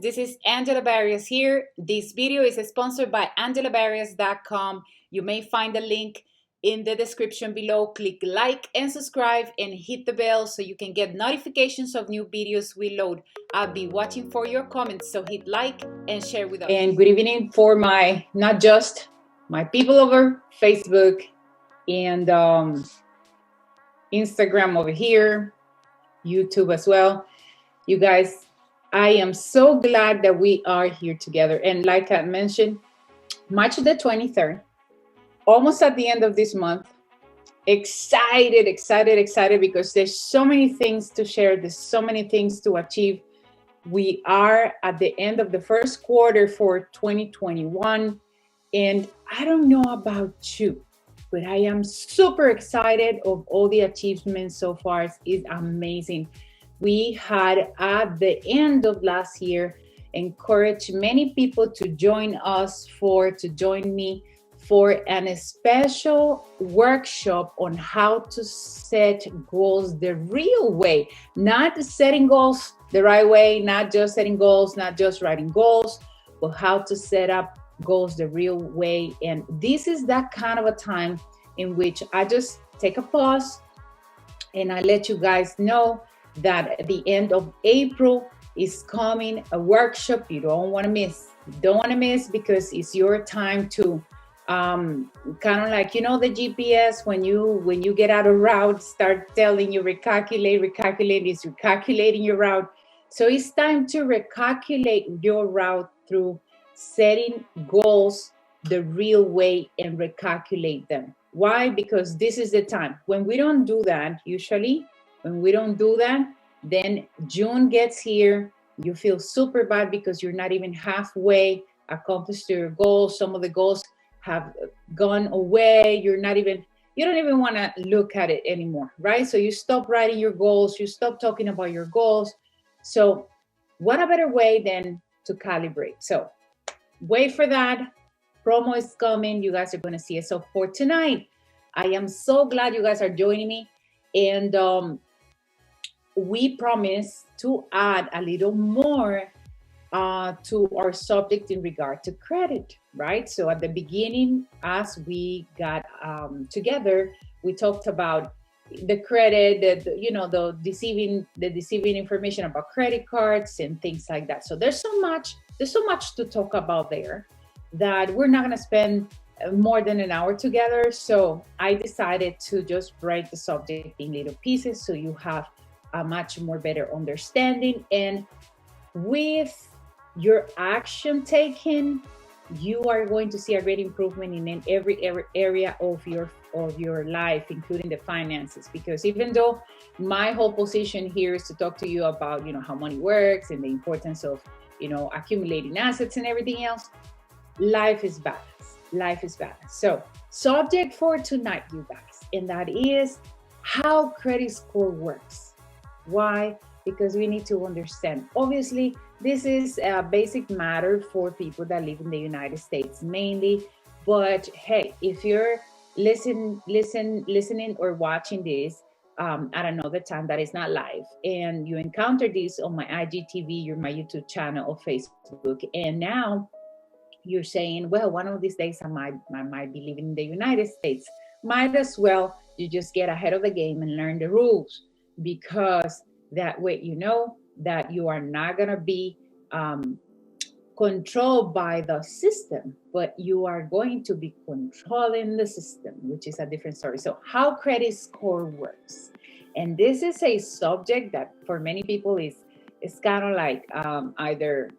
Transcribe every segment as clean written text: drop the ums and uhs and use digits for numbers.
this is Angela Barrios here. This video is sponsored by angelabarrios.com. You may find the link in the description below. Click like and subscribe and hit the bell so you can get notifications of new videos we load. I'll be watching for your comments, so hit like and share with us. And good evening for not just my people over Facebook and Instagram over here, YouTube as well. You guys, I am so glad that we are here together. And like I mentioned, March the 23rd, almost at the end of this month. Excited because there's so many things to share. There's so many things to achieve. We are at the end of the first quarter for 2021. And I don't know about you, but I am super excited of all the achievements so far. It's amazing. We had at the end of last year encouraged many people to join me for a special workshop on how to set goals the real way, not setting goals the right way, not just setting goals, not just writing goals, but how to set up goals the real way. And this is that kind of a time in which I just take a pause and I let you guys know that at the end of April is coming a workshop you don't want to miss. You don't want to miss because it's your time to kind of like, the GPS, when you get out of route, start telling you recalculate, is recalculating your route. So it's time to recalculate your route through setting goals the real way and recalculate them. Why? Because this is the time. When we don't do that, then June gets here. You feel super bad because you're not even halfway accomplished your goals. Some of the goals have gone away. You don't even want to look at it anymore, right? So you stop writing your goals. You stop talking about your goals. So what a better way than to calibrate? So wait for that. Promo is coming. You guys are going to see it. So for tonight, I am so glad you guys are joining me. And we promise to add a little more to our subject in regard to credit, right? So at the beginning, as we got together, we talked about the credit, the deceiving information about credit cards and things like that. So there's so much to talk about there that we're not going to spend more than an hour together. So I decided to just break the subject in little pieces so you have a much more better understanding. And with your action taken, you are going to see a great improvement in every area of your life, including the finances. Because even though my whole position here is to talk to you about how money works and the importance of accumulating assets and everything else, life is balance. So subject for tonight, you guys, and that is how credit score works. Why? Because we need to understand. Obviously, this is a basic matter for people that live in the United States mainly. But hey, if you're listening or watching this at another time that is not live, and you encounter this on my IGTV, my YouTube channel, or Facebook, and now you're saying, well, one of these days I might be living in the United States. Might as well you just get ahead of the game and learn the rules, because that way that you are not going to be controlled by the system, but you are going to be controlling the system, which is a different story. So how credit score works. And this is a subject that for many people is kind of like either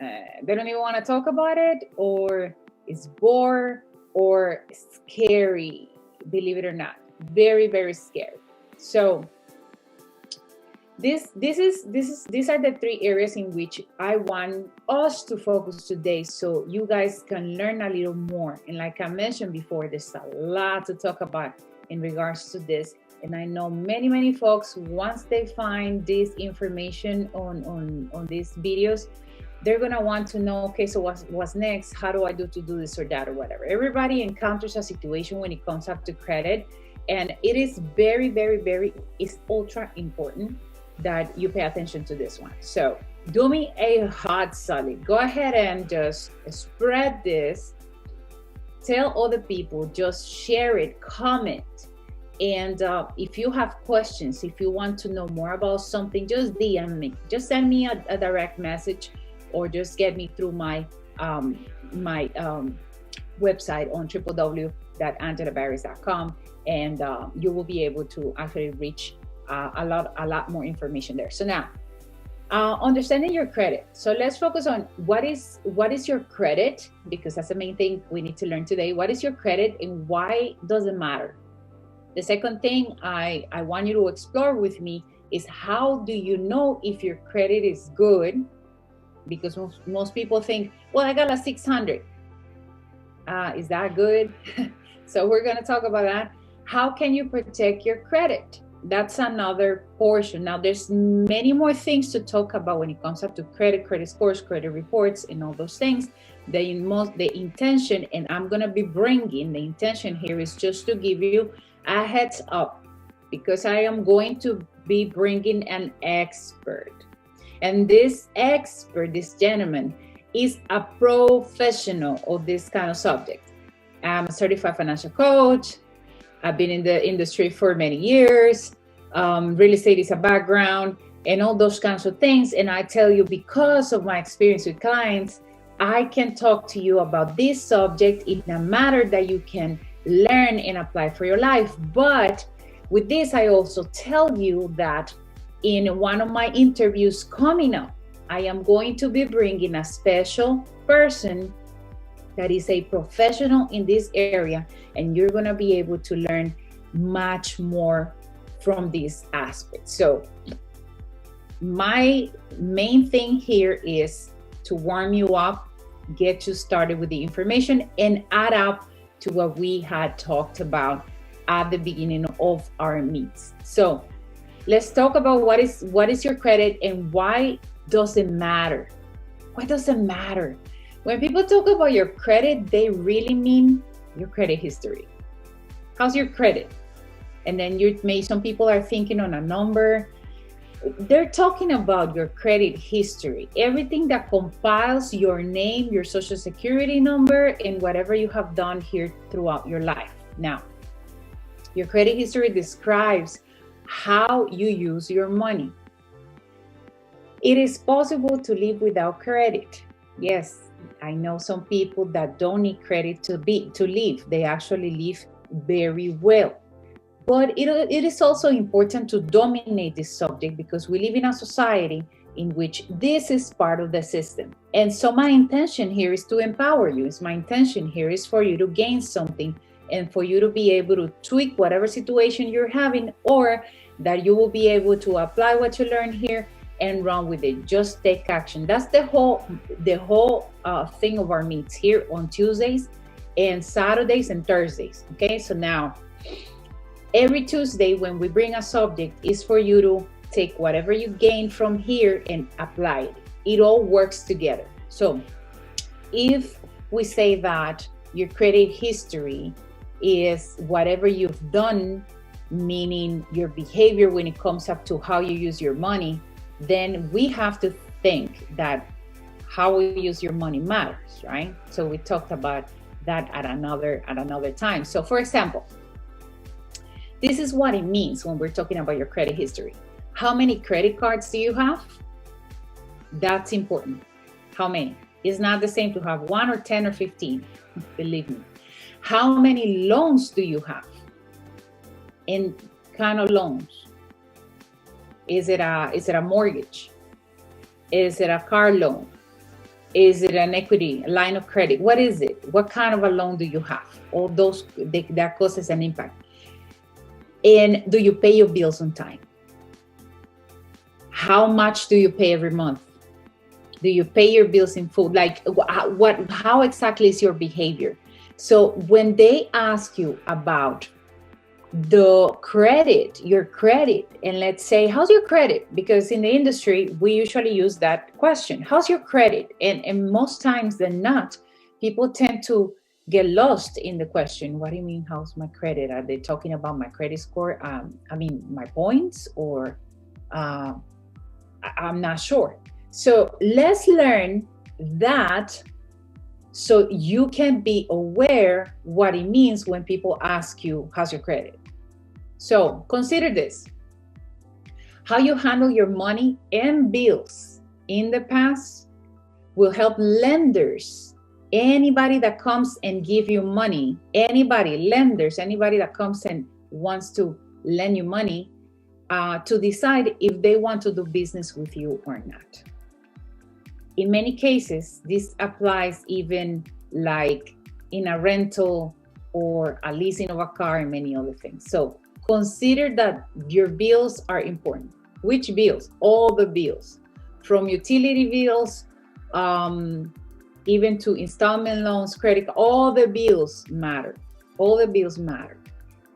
they don't even want to talk about it, or it's bored, or scary, believe it or not. Very, very scary. So these are the three areas in which I want us to focus today, so you guys can learn a little more. And like I mentioned before, there's a lot to talk about in regards to this. And I know many folks, once they find this information on these videos, they're gonna want to know, okay, so what's next? How do I do to do this or that or whatever? Everybody encounters a situation when it comes up to credit, and it is very, very, very, it's ultra important that you pay attention to this one. So Do me a hot solid. Go ahead and just spread this. Tell other people, just share it, comment. And if you have questions, if you want to know more about something, just DM me. Just send me a direct message, or just get me through my website on www.angelabarris.com, and you will be able to actually reach a lot more information there. So now, understanding your credit. So let's focus on what is your credit, because that's the main thing we need to learn today. What is your credit and why does it matter? The second thing I want you to explore with me is, how do you know if your credit is good? Because most people think, well, I got a 600. Is that good? So we're going to talk about that. How can you protect your credit? That's another portion. Now, there's many more things to talk about when it comes up to credit scores, credit reports, and all those things. The intention, and I'm going to be bringing, the intention here is just to give you a heads up, because I am going to be bringing an expert. And this expert, this gentleman, is a professional of this kind of subject. I'm a certified financial coach. I've been in the industry for many years. Real estate is a background, and all those kinds of things. And I tell you, because of my experience with clients, I can talk to you about this subject in a manner that you can learn and apply for your life. But with this, I also tell you that in one of my interviews coming up, I am going to be bringing a special person that is a professional in this area, and you're going to be able to learn much more from this aspect. So my main thing here is to warm you up, get you started with the information, and add up to what we had talked about at the beginning of our meets. So let's talk about what is your credit and why does it matter? Why does it matter? When people talk about your credit, they really mean your credit history. How's your credit? And then some people are thinking on a number. They're talking about your credit history, everything that compiles your name, your social security number, and whatever you have done here throughout your life. Now, your credit history describes how you use your money. It is possible to live without credit. Yes, I know some people that don't need credit to live. They actually live very well. But it is also important to dominate this subject, because we live in a society in which this is part of the system. And so my intention here is to empower you. My intention here is for you to gain something, and for you to be able to tweak whatever situation you're having, or that you will be able to apply what you learn here and run with it. Just take action. That's the whole thing of our meets here on Tuesdays and Saturdays and Thursdays. Okay, so now every Tuesday when we bring a subject is for you to take whatever you gain from here and apply it. It all works together. So if we say that your credit history is whatever you've done, meaning your behavior when it comes up to how you use your money, then we have to think that how we use your money matters, right? So we talked about that at another time. So for example, this is what it means when we're talking about your credit history. How many credit cards do you have? That's important. How many? It's not the same to have 1 or 10 or 15, believe me. How many loans do you have? In kind of loans. Is it a mortgage? Is it a car loan? Is it an equity, a line of credit? What is it? What kind of a loan do you have? All those, that causes an impact. And do you pay your bills on time? How much do you pay every month? Do you pay your bills in full? Like how exactly is your behavior? So when they ask you about the credit, your credit, and let's say, how's your credit? Because in the industry, we usually use that question. How's your credit? And most times than not, people tend to get lost in the question. What do you mean, how's my credit? Are they talking about my credit score? My points, or I'm not sure. So let's learn that so you can be aware what it means when people ask you, how's your credit? So consider this. How you handle your money and bills in the past will help lenders, anybody that comes and give you money, anybody, lenders, anybody that comes and wants to lend you money, to decide if they want to do business with you or not. In many cases, this applies even like in a rental or a leasing of a car and many other things. So consider that your bills are important. Which bills? All the bills, from utility bills, even to installment loans, credit, all the bills matter. All the bills matter.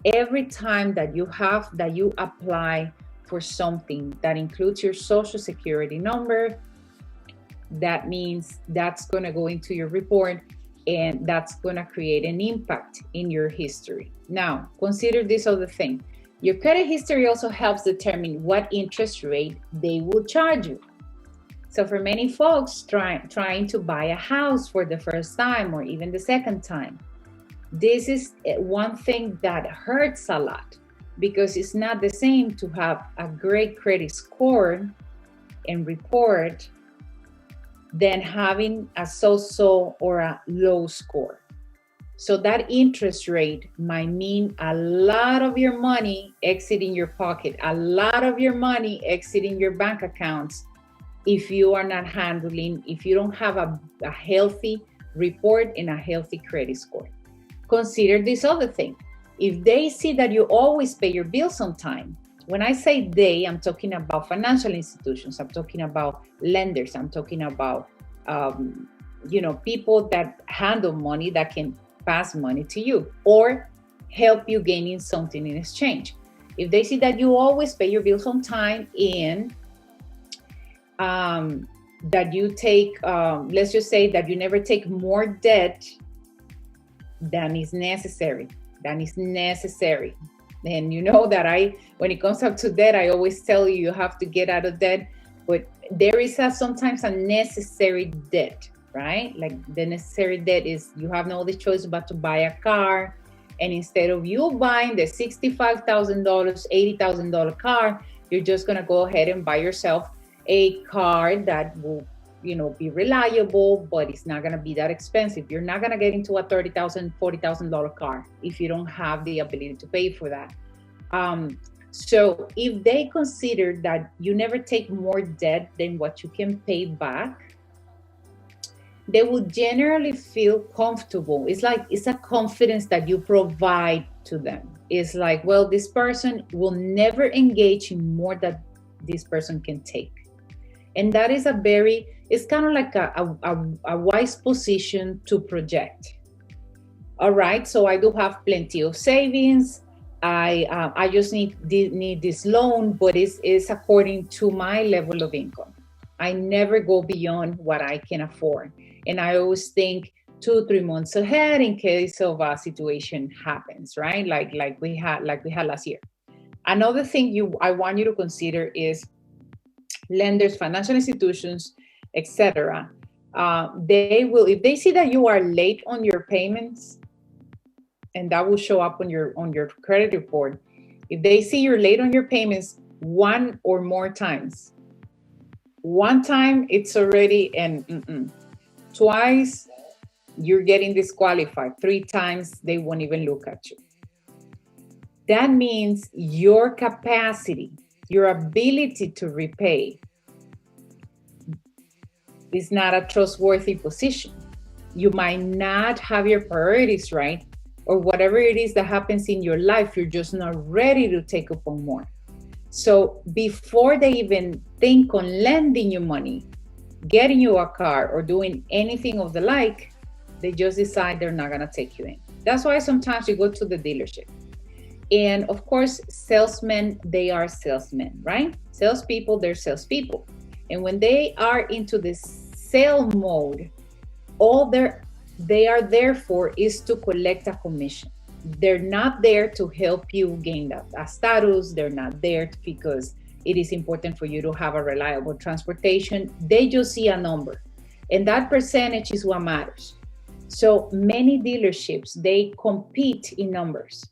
Every time that you apply for something that includes your social security number, that means that's going to go into your report and that's going to create an impact in your history. Now, consider this other thing. Your credit history also helps determine what interest rate they will charge you. So for many folks trying to buy a house for the first time or even the second time, this is one thing that hurts a lot, because it's not the same to have a great credit score and report than having a so-so or a low score. So that interest rate might mean a lot of your money exiting your pocket, a lot of your money exiting your bank accounts if you are not handling, if you don't have a healthy report and a healthy credit score. Consider this other thing. If they see that you always pay your bills on time, when I say they, I'm talking about financial institutions, I'm talking about lenders, I'm talking about people that handle money, that can pass money to you or help you gaining something in exchange. If they see that you always pay your bills on time and that you take, let's just say that you never take more debt than is necessary. And you know that when it comes up to debt, I always tell you have to get out of debt, but there is sometimes a necessary debt, right? Like the necessary debt is you have no other choice but to buy a car. And instead of you buying the $65,000, $80,000 car, you're just going to go ahead and buy yourself a car that will, be reliable, but it's not going to be that expensive. You're not going to get into a $30,000, $40,000 car if you don't have the ability to pay for that. So if they consider that you never take more debt than what you can pay back, they will generally feel comfortable. It's a confidence that you provide to them. It's like, well, this person will never engage in more than this person can take. And that is it's kind of like a wise position to project. All right, so I do have plenty of savings. I just need this loan, but it's according to my level of income. I never go beyond what I can afford. And I always think 2-3 months ahead in case of a situation happens, right? Like we had last year. Another thing I want you to consider is lenders, financial institutions, etc. They will, if they see that you are late on your payments, and that will show up on your credit report. If they see you're late on your payments one or more times, one time it's already twice you're getting disqualified, 3 times they won't even look at you. That means your capacity, your ability to repay is not a trustworthy position. You might not have your priorities right, or whatever it is that happens in your life, you're just not ready to take up on more. So before they even think on lending you money, getting you a car, or doing anything of the like, they just decide they're not gonna take you in. That's why sometimes you go to the dealership. And of course, salesmen, they are salesmen, right? Salespeople, they're salespeople. And when they are into this sale mode, all they are there for is to collect a commission. They're not there to help you gain a status. They're not there because it is important for you to have a reliable transportation. They just see a number, and that percentage is what matters. So many dealerships, they compete in numbers.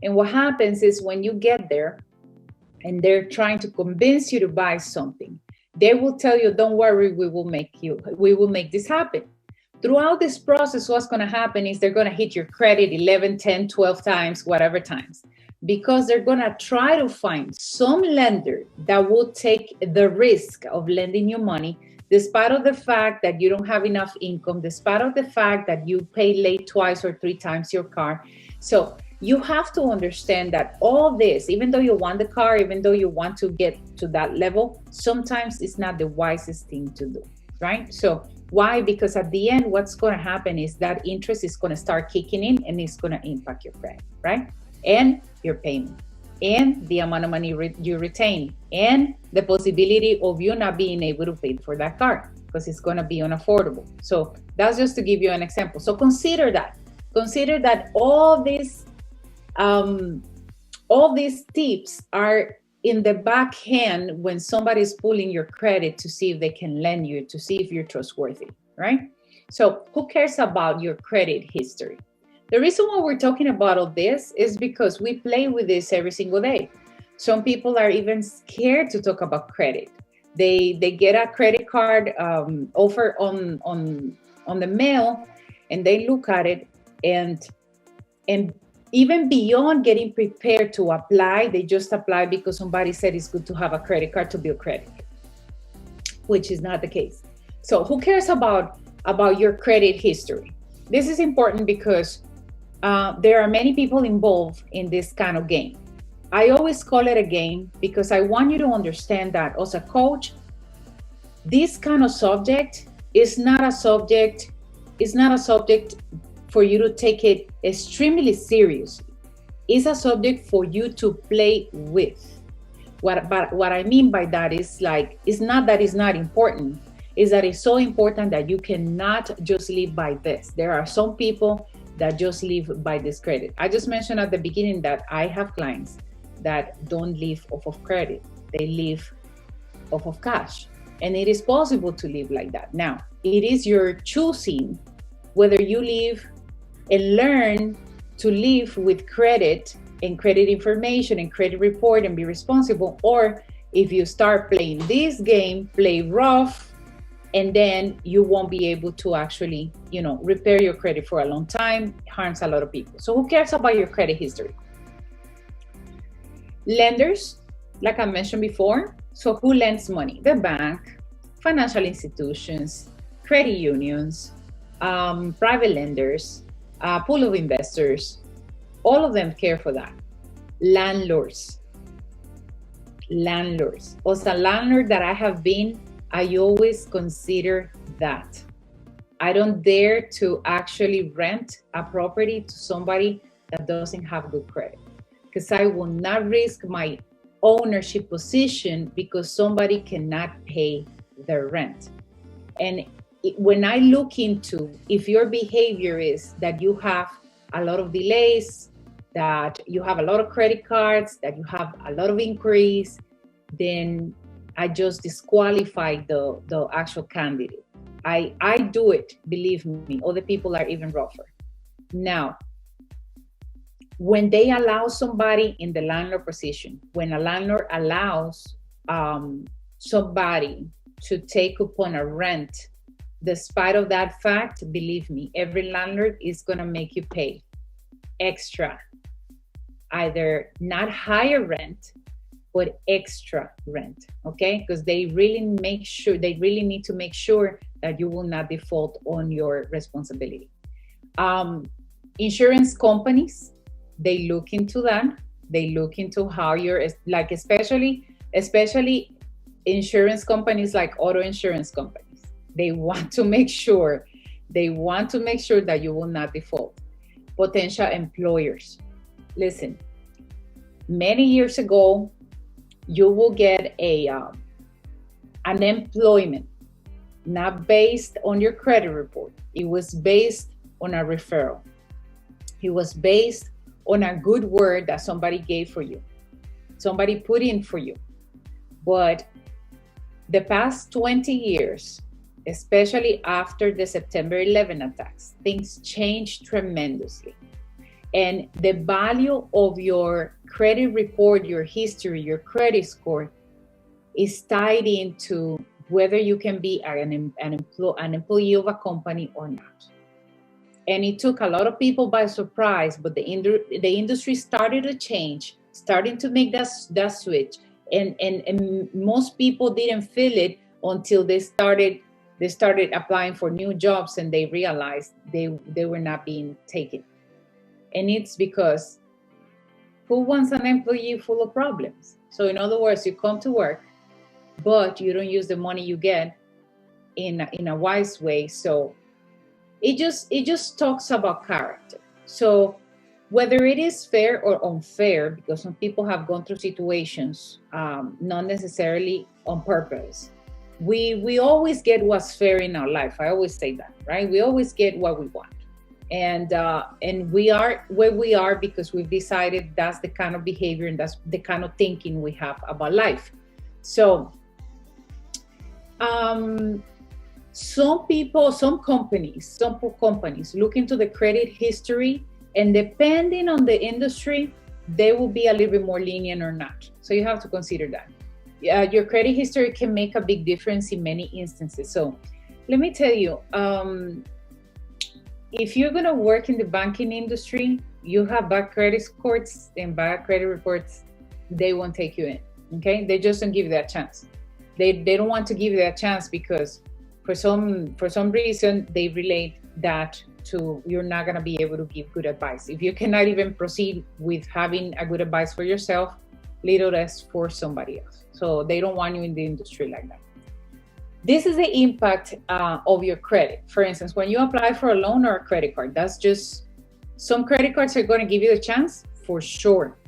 And what happens is when you get there and they're trying to convince you to buy something, they will tell you, don't worry, we will make this happen. Throughout this process, what's going to happen is they're going to hit your credit 11, 10, 12 times, whatever times, because they're going to try to find some lender that will take the risk of lending you money, despite of the fact that you don't have enough income, despite of the fact that you pay late twice or three times your car. So you have to understand that all this, even though you want the car, even though you want to get to that level, sometimes it's not the wisest thing to do, right? So why? Because at the end, what's going to happen is that interest is going to start kicking in and it's going to impact your credit, right? And your payment, and the amount of money you retain, and the possibility of you not being able to pay for that car because it's going to be unaffordable. So that's just to give you an example. So consider that. Consider that all these tips are in the back hand when somebody's pulling your credit to see if they can lend you, to see if you're trustworthy, right? So who cares about your credit history? The reason why we're talking about all this is because we play with this every single day. Some people are even scared to talk about credit. They get a credit card offer on the mail, and they look at it, and even beyond getting prepared to apply, they just apply because somebody said it's good to have a credit card to build credit, which is not the case. So who cares about your credit history? This is important because there are many people involved in this kind of game. I always call it a game because I want you to understand that as a coach, this kind of subject is not a subject for you to take it extremely seriously. It's a subject for you to play with. What I mean by that is, like, it's not that it's not important, it's that it's so important that you cannot just live by this. There are some people that just live by this credit. I just mentioned at the beginning that I have clients that don't live off of credit. They live off of cash. And it is possible to live like that. Now, it is your choosing whether you live and learn to live with credit and credit information and credit report and be responsible, or if you start playing this game, play rough, and then you won't be able to actually, repair your credit for a long time, harms a lot of people. So who cares about your credit history? Lenders, like I mentioned before. So who lends money? The bank, financial institutions, credit unions, private lenders, pool of investors, all of them care for that. Landlords. As a landlord that I have been, I always consider that. I don't dare to actually rent a property to somebody that doesn't have good credit, because I will not risk my ownership position because somebody cannot pay their rent. And when I look into if your behavior is that you have a lot of delays, that you have a lot of credit cards, that you have a lot of inquiries, then I just disqualify the actual candidate. I do it, believe me. Other people are even rougher. Now, when they allow somebody in the landlord position, when a landlord allows somebody to take upon a rent, despite of that fact, believe me, every landlord is going to make you pay extra, either not higher rent, but extra rent, okay? Because they really need to make sure that you will not default on your responsibility. Insurance companies, they look into that. They look into how you're, like, especially insurance companies like auto insurance companies. They want to make sure that you will not default. Potential employers. Listen, many years ago, you will get an employment not based on your credit report. It was based on a referral. It was based on a good word that somebody gave for you, somebody put in for you. But the past 20 years, especially after the September 11 attacks, things changed tremendously. And the value of your credit report, your history, your credit score is tied into whether you can be an employee of a company or not. And it took a lot of people by surprise, but the industry started to change, starting to make that switch. And most people didn't feel it until they started applying for new jobs, and they realized they were not being taken. And it's because who wants an employee full of problems? So in other words, you come to work, but you don't use the money you get in a wise way. So it just talks about character. So whether it is fair or unfair, because some people have gone through situations, not necessarily on purpose. We always get what's fair in our life. I always say that, right? We always get what we want. And we are where we are because we've decided that's the kind of behavior and that's the kind of thinking we have about life. So some companies look into the credit history, and depending on the industry, they will be a little bit more lenient or not. So you have to consider that. Your credit history can make a big difference in many instances. So let me tell you, if you're going to work in the banking industry, you have bad credit scores and bad credit reports, they won't take you in. Okay, they just don't give you that chance. They don't want to give you that chance because for some reason they relate that to you're not going to be able to give good advice. If you cannot even proceed with having a good advice for yourself, little less for somebody else. So they don't want you in the industry like that. This is the impact of your credit. For instance, when you apply for a loan or a credit card, that's just, some credit cards are going to give you the chance for sure,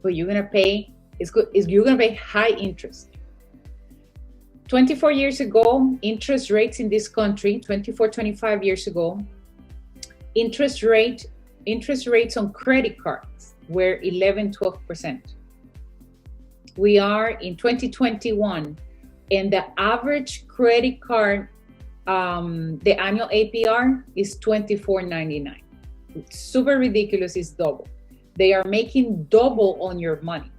but you're going to pay, you're going to pay high interest. 24 years ago, interest rates in this country, 25 years ago, interest rates on credit cards were 11-12%. We are in 2021, and the average credit card, the annual APR is $24.99. It's super ridiculous. It's double. They are making double on your money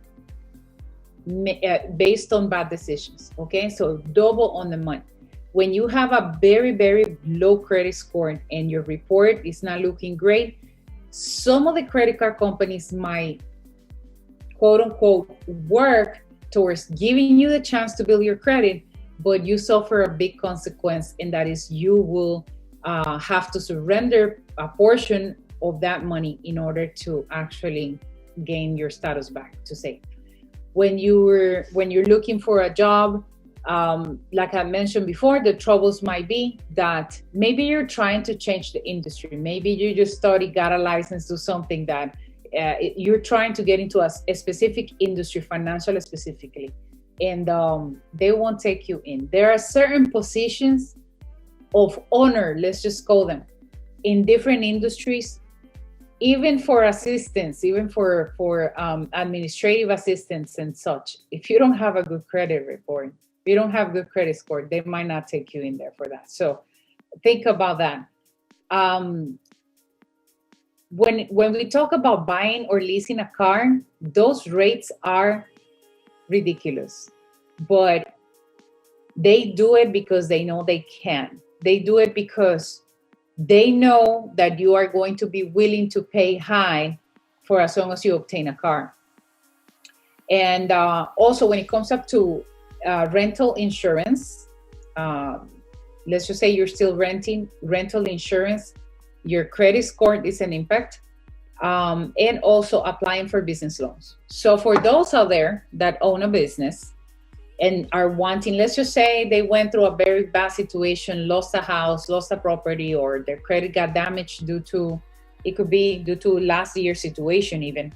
based on bad decisions. Okay, so double on the money. When you have a very, very low credit score and your report is not looking great, some of the credit card companies might, quote unquote, work towards giving you the chance to build your credit, but you suffer a big consequence, and that is you will have to surrender a portion of that money in order to actually gain your status back, to say. When you're looking for a job, like I mentioned before, the troubles might be that maybe you're trying to change the industry. Maybe you just studied, got a license, do something that you're trying to get into a specific industry, financial specifically, and they won't take you in. There are certain positions of honor, let's just call them, in different industries, even for assistants, even for administrative assistants and such. If you don't have a good credit report, if you don't have good credit score, they might not take you in there for that. So think about that. When we talk about buying or leasing a car, those rates are ridiculous, but they do it because they know they can. They do it because they know that you are going to be willing to pay high for as long as you obtain a car. And also when it comes up to rental insurance, let's just say you're still renting, rental insurance, your credit score is an impact, and also applying for business loans. So for those out there that own a business and are wanting, let's just say they went through a very bad situation, lost a house, lost a property, or their credit got damaged due to last year's situation even.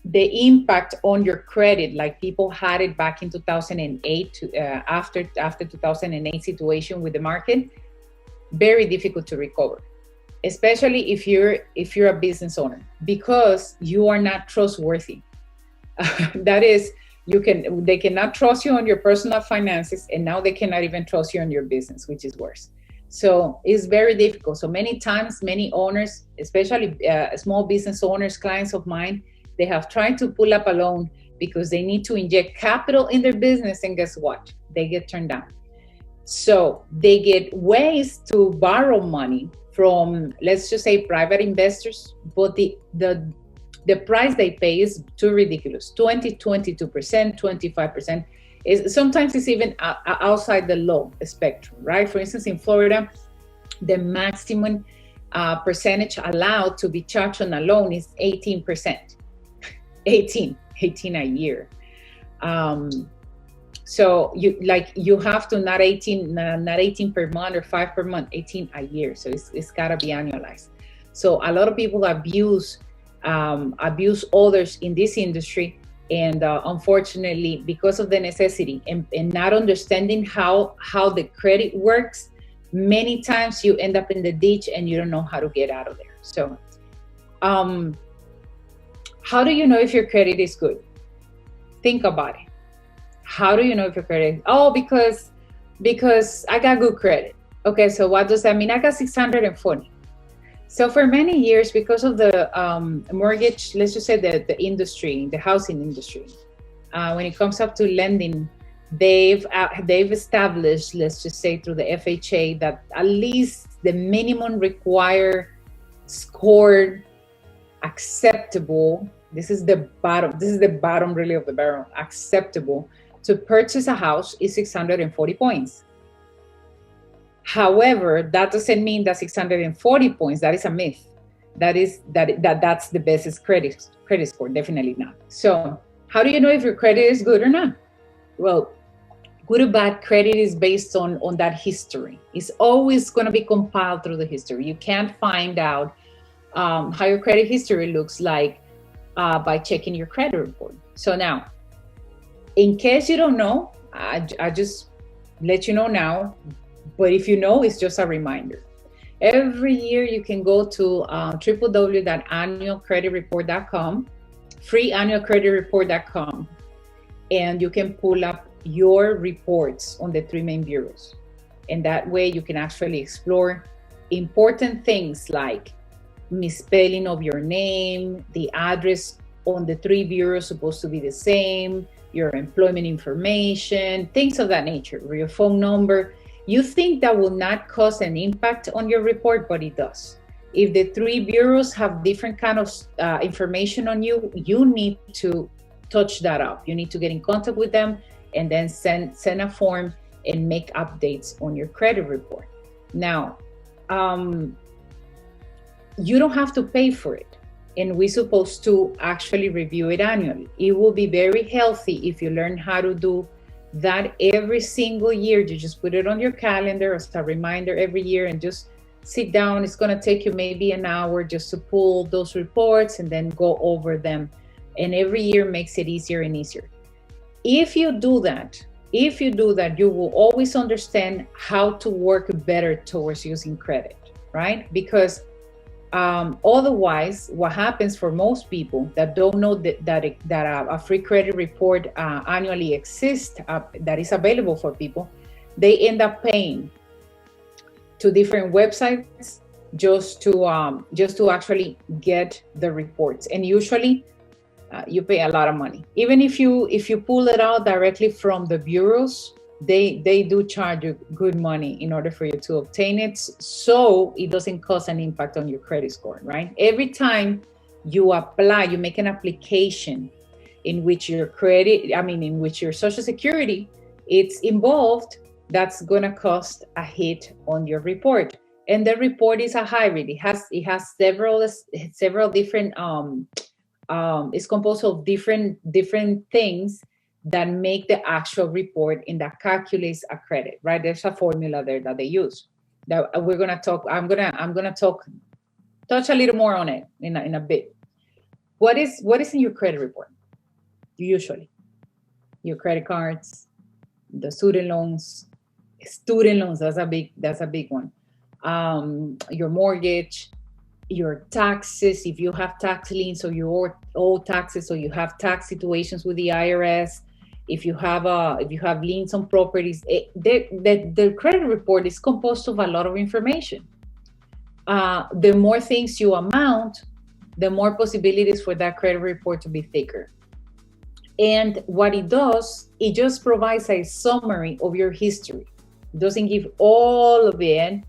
The impact on your credit, like people had it back in 2008 after 2008 situation with the market, very difficult to recover, especially if you're a business owner, because you are not trustworthy. That is, They cannot trust you on your personal finances, and now they cannot even trust you on your business, which is worse. So it's very difficult. So many times, many owners, especially small business owners, clients of mine, they have tried to pull up a loan because they need to inject capital in their business, and guess what? They get turned down. So they get ways to borrow money from, let's just say, private investors, but the price they pay is too ridiculous. 22%, 25%. Sometimes it's even outside the law spectrum, right? For instance, in Florida, the maximum percentage allowed to be charged on a loan is 18%. 18 a year. So you have to not 18 per month or 5 per month, 18 a year. So it's gotta be annualized. So a lot of people abuse others in this industry, and unfortunately, because of the necessity and not understanding how the credit works, many times you end up in the ditch and you don't know how to get out of there. So how do you know if your credit is good? Think about it. How do you know if your credit? Oh, because I got good credit. Okay, so what does that mean? I got 640. So for many years, because of the mortgage, let's just say the industry, the housing industry, when it comes up to lending, they've established, let's just say through the FHA, that at least the minimum required scored acceptable. This is the bottom really of the barrel. Acceptable to purchase a house is 640 points. However, that doesn't mean that 640 points, that is a myth. That's the best credit score, definitely not. So how do you know if your credit is good or not? Well, good or bad credit is based on that history. It's always going to be compiled through the history. You can't find out how your credit history looks like by checking your credit report. So now, in case you don't know, I just let you know now, but if you know, it's just a reminder. Every year you can go to www.annualcreditreport.com, freeannualcreditreport.com, and you can pull up your reports on the 3 main bureaus. And that way you can actually explore important things like misspelling of your name, the address on the 3 bureaus supposed to be the same, your employment information, things of that nature, or your phone number. You think that will not cause an impact on your report, but it does. If the 3 bureaus have different kind of information on you, you need to touch that up. You need to get in contact with them and then send a form and make updates on your credit report. Now, you don't have to pay for it, and we're supposed to actually review it annually. It will be very healthy if you learn how to do that every single year. You just put it on your calendar as a reminder every year and just sit down. It's going to take you maybe an hour just to pull those reports and then go over them. And every year makes it easier and easier. If you do that, you will always understand how to work better towards using credit, right? Because otherwise, what happens for most people that don't know that a free credit report annually exists, that is available for people, they end up paying to different websites just to actually get the reports. And usually, you pay a lot of money. Even if you pull it out directly from the bureaus, they do charge you good money in order for you to obtain it, so it doesn't cause an impact on your credit score, right? Every time you make an application in which your Social Security it's involved, that's gonna cost a hit on your report. And the report is a hybrid. It has several different it's composed of different things that make the actual report and that calculates a credit, right? There's a formula there that they use. That we're gonna talk. I'm gonna touch a little more on it in a bit. What is in your credit report? Usually, your credit cards, the student loans. That's a big one. Your mortgage, your taxes, if you have tax liens or you owe taxes or you have tax situations with the IRS, if you have liens on properties, the credit report is composed of a lot of information. The more things you amount, the more possibilities for that credit report to be thicker. And what it does, it just provides a summary of your history. It doesn't give all of it,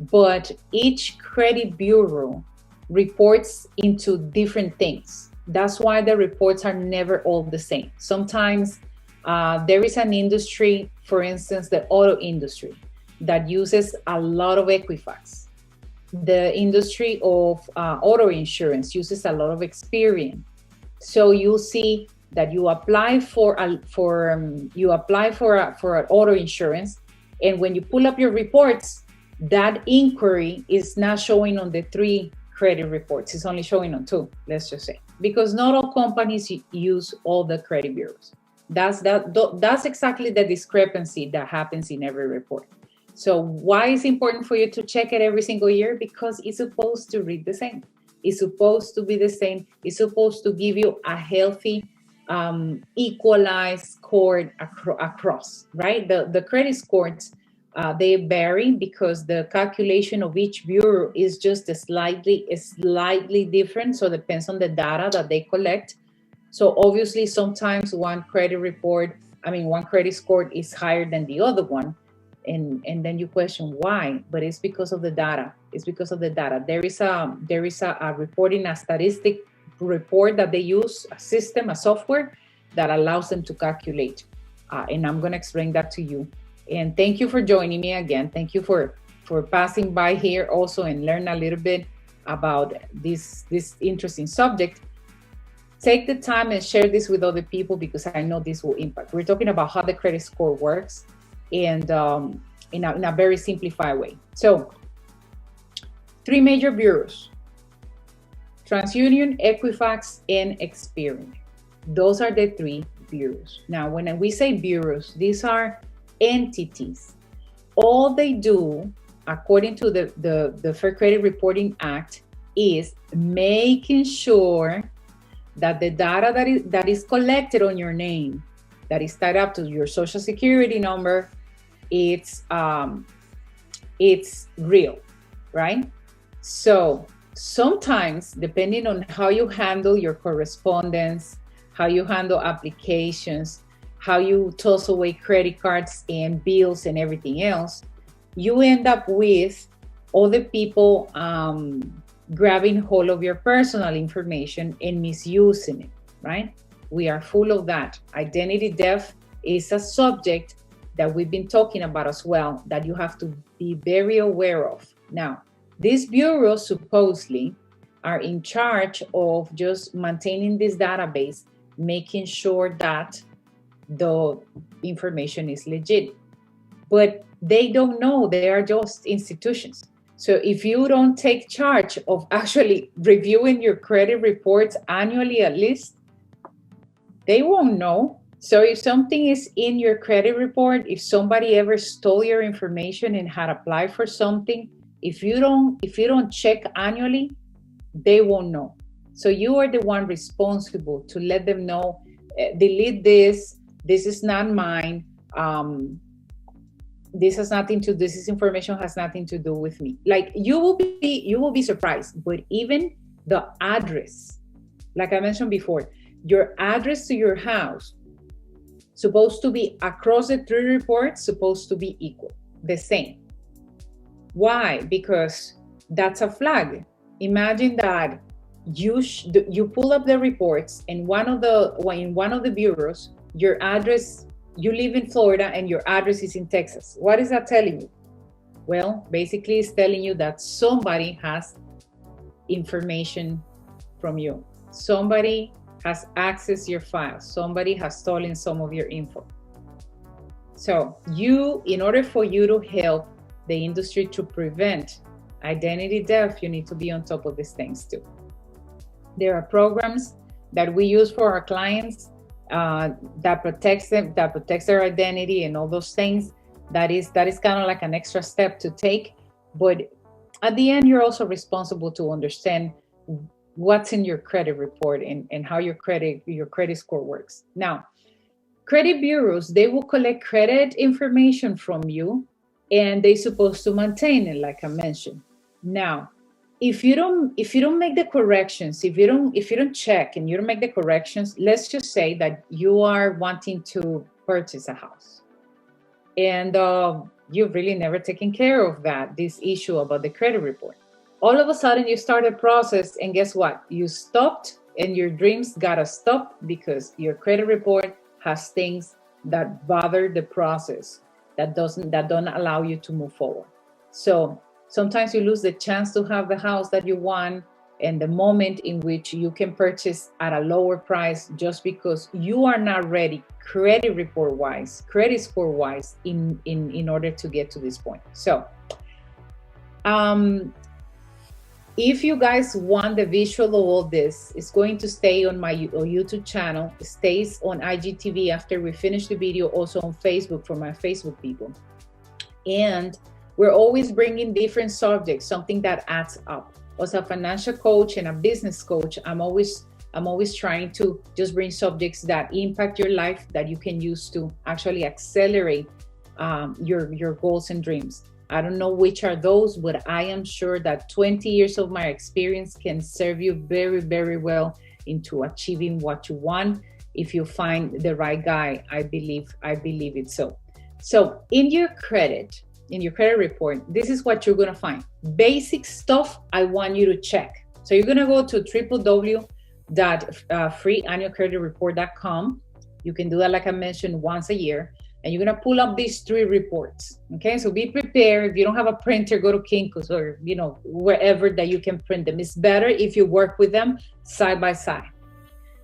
but each credit bureau reports into different things. That's why the reports are never all the same. Sometimes there is an industry, for instance, the auto industry, that uses a lot of Equifax. The industry of auto insurance uses a lot of Experian. So you see that you apply for an auto insurance, and when you pull up your reports, that inquiry is not showing on the 3 credit reports. It's only showing on 2, let's just say, because not all companies use all the credit bureaus. That's exactly the discrepancy that happens in every report. So why is it important for you to check it every single year? Because it's supposed to read the same. It's supposed to be the same. It's supposed to give you a healthy, equalized score across, right? The credit scores, they vary because the calculation of each bureau is just slightly different. So it depends on the data that they collect. So obviously, sometimes one credit score is higher than the other one. And then you question why, but it's because of the data. It's because of the data. There is a reporting, a statistic report that they use, a system, a software that allows them to calculate. And I'm going to explain that to you. And thank you for joining me again. Thank you for passing by here also and learn a little bit about this interesting subject. Take the time and share this with other people because I know this will impact. We're talking about how the credit score works, and in a very simplified way. So 3 major bureaus: TransUnion, Equifax, and Experian. Those are the 3 bureaus. Now, when we say bureaus, these are entities. All they do, according to the Fair Credit Reporting Act, is making sure that the data that is collected on your name, that is tied up to your social security number, it's real, right? So sometimes, depending on how you handle your correspondence, how you handle applications, how you toss away credit cards and bills and everything else, you end up with other people grabbing hold of your personal information and misusing it, right? We are full of that. Identity theft is a subject that we've been talking about as well, that you have to be very aware of. Now, these bureaus supposedly are in charge of just maintaining this database, making sure that the information is legit. But they don't know, they are just institutions. So if you don't take charge of actually reviewing your credit reports annually at least, they won't know. So if something is in your credit report, if somebody ever stole your information and had applied for something, if you don't check annually, they won't know. So you are the one responsible to let them know, delete this is not mine. This information has nothing to do with me. Like you will be surprised, but even the address, like I mentioned before, your address to your house supposed to be across the 3 reports, supposed to be equal, the same. Why? Because that's a flag. Imagine that you pull up the reports in one of the bureaus, your address, you live in Florida and your address is in Texas. What is that telling you? Well, basically it's telling you that somebody has information from you. Somebody has accessed your files. Somebody has stolen some of your info. So in order for you to help the industry to prevent identity theft, you need to be on top of these things too. There are programs that we use for our clients that protects their identity and all those things. That is kind of like an extra step to take. But at the end, you're also responsible to understand what's in your credit report and how your credit score works. Now, Credit bureaus, they will collect credit information from you, and they're supposed to maintain it, like I mentioned. Now, if you don't make the corrections, if you don't check and you don't make the corrections, let's just say that you are wanting to purchase a house, and you've really never taken care of this issue about the credit report. All of a sudden you start a process, and guess what? You stopped, and your dreams gotta stop because your credit report has things that bother the process, that don't allow you to move forward. So sometimes you lose the chance to have the house that you want, and the moment in which you can purchase at a lower price, just because you are not ready credit report wise, credit score wise, in order to get to this point. So um if you guys want the visual of all this, it's going to stay on my YouTube channel. It stays on IGTV after we finish the video, also on Facebook for my Facebook people. And we're always bringing different subjects, something that adds up. As a financial coach and a business coach, I'm always trying to just bring subjects that impact your life, that you can use to actually accelerate your goals and dreams. I don't know which are those, but I am sure that 20 years of my experience can serve you very, very well into achieving what you want. If you find the right guy, I believe it's so. So in your credit report, this is what you're gonna find. Basic stuff I want you to check. So you're gonna go to www.freeannualcreditreport.com. You can do that, like I mentioned, once a year. And you're gonna pull up these 3 reports, okay? So be prepared. If you don't have a printer, go to Kinko's or wherever that you can print them. It's better if you work with them side by side.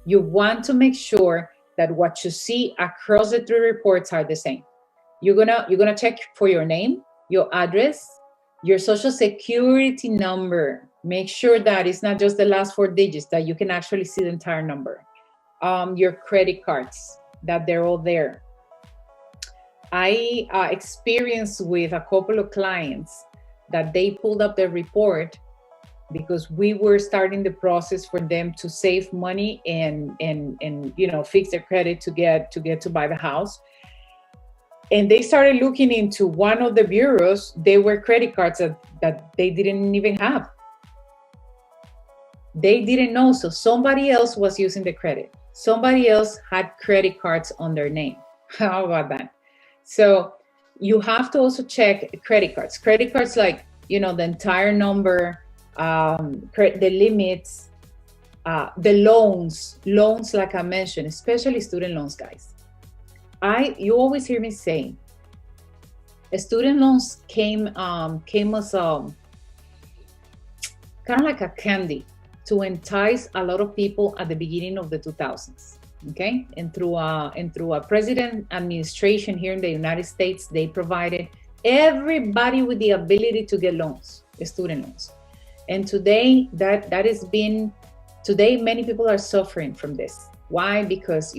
You want to make sure that what you see across the 3 reports are the same. You're gonna check for your name, your address, your social security number. Make sure that it's not just the last 4 digits, that you can actually see the entire number. Your credit cards, that they're all there. I experienced with a couple of clients that they pulled up their report because we were starting the process for them to save money and fix their credit to get to buy the house. And they started looking into one of the bureaus. They were credit cards that they didn't even have. They didn't know. So somebody else was using the credit. Somebody else had credit cards on their name. How about that? So you have to also check credit cards. Credit cards, like, the entire number, the limits, the loans, like I mentioned, especially student loans, guys. You always hear me say, student loans came as kind of like a candy to entice a lot of people at the beginning of the 2000s. Okay, and through a president administration here in the United States, they provided everybody with the ability to get loans, student loans. And today, today many people are suffering from this. Why? Because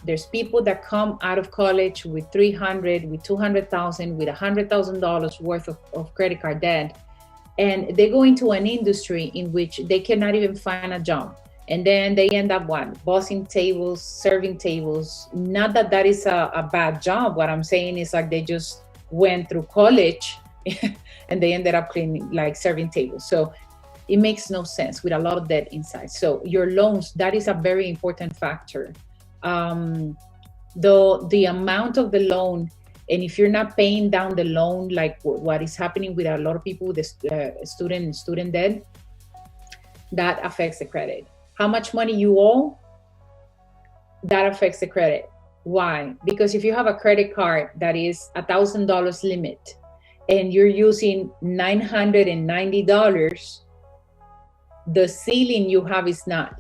there's people that come out of college with 300, with 200,000, with $100,000 worth of credit card debt, and they go into an industry in which they cannot even find a job. And then they end up bossing tables, serving tables. Not that is a bad job. What I'm saying is, like, they just went through college and they ended up serving tables. So it makes no sense with a lot of debt inside. So your loans, that is a very important factor. The amount of the loan, and if you're not paying down the loan, like what is happening with a lot of people with the student debt, that affects the credit. How much money you owe, that affects the credit. Why? Because if you have a credit card that is $1,000 limit and you're using $990, the ceiling you have is not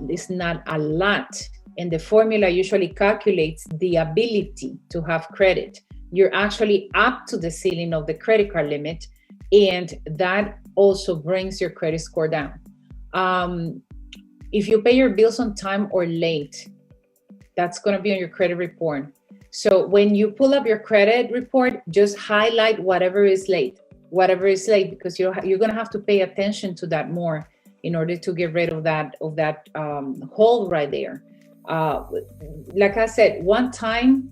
a lot. And the formula usually calculates the ability to have credit. You're actually up to the ceiling of the credit card limit, and that also brings your credit score down. If you pay your bills on time or late, that's going to be on your credit report. So when you pull up your credit report, just highlight whatever is late, because you're going to have to pay attention to that more in order to get rid of that hole right there. Uh, like I said, one time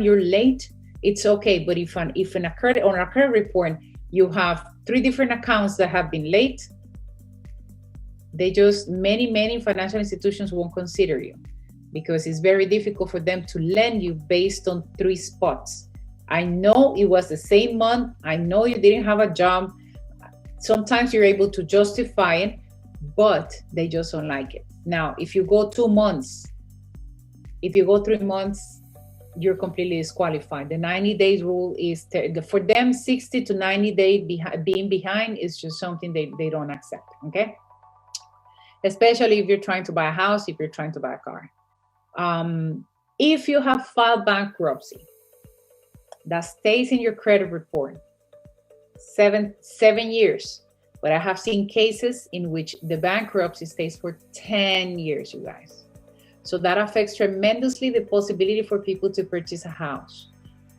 you're late, it's okay. But if in a credit on a credit report you have three different accounts that have been late, they just many financial institutions won't consider you because it's very difficult for them to lend you based on three spots. I know it was the same month. I know you didn't have a job. Sometimes you're able to justify it, but they just don't like it. Now, if you go 2 months, if you go 3 months, you're completely disqualified. The 90 days rule is for them, 60 to 90 days being behind is just something they don't accept. Okay. Especially if you're trying to buy a house, if you're trying to buy a car. If you have filed bankruptcy, that stays in your credit report 7 years. But I have seen cases in which the bankruptcy stays for 10 years, you guys. So that affects tremendously the possibility for people to purchase a house.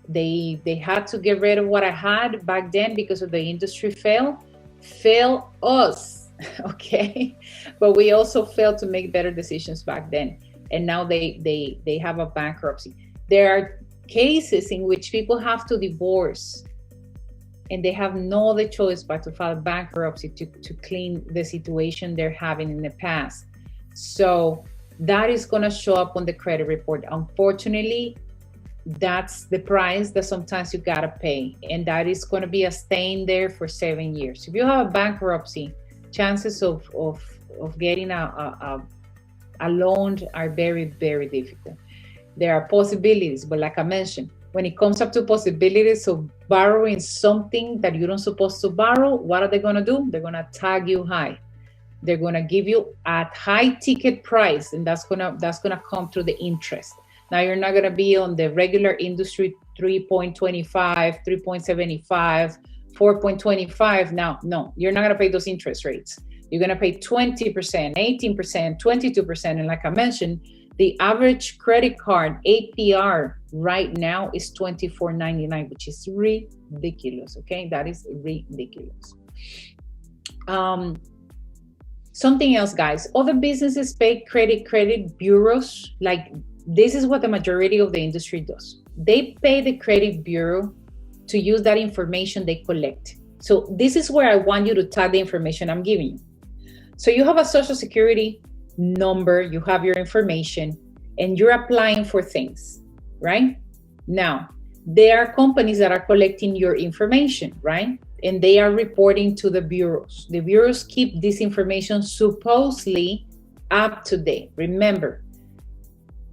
They had to get rid of what I had back then because of the industry fail us, okay? But we also failed to make better decisions back then. And now they have a bankruptcy. There are cases in which people have to divorce and they have no other choice but to file bankruptcy to clean the situation they're having in the past. So that is going to show up on the credit report. Unfortunately, that's the price that sometimes you got to pay. And that is going to be a stain there for 7 years. If you have a bankruptcy, chances of getting a loan are very, very difficult. There are possibilities, but like I mentioned, when it comes up to possibilities of borrowing something that you don't supposed to borrow, what are they going to do? They're going to tag you high. They're going to give you a high ticket price, and that's going to come through the interest. Now you're not going to be on the regular industry 3.25, 3.75, 4.25. Now, no, you're not going to pay those interest rates. You're going to pay 20%, 18%, 22%. And like I mentioned, the average credit card APR right now is $24.99, which is ridiculous. Okay, that is ridiculous. Something else, guys. Other businesses pay credit bureaus. Like this is what the majority of the industry does. They pay the credit bureau to use that information they collect. So this is where I want you to tag the information I'm giving you. So you have a social security number, you have your information, and you're applying for things, right? Now, there are companies that are collecting your information, right? And they are reporting to the bureaus. The bureaus keep this information supposedly up to date. Remember,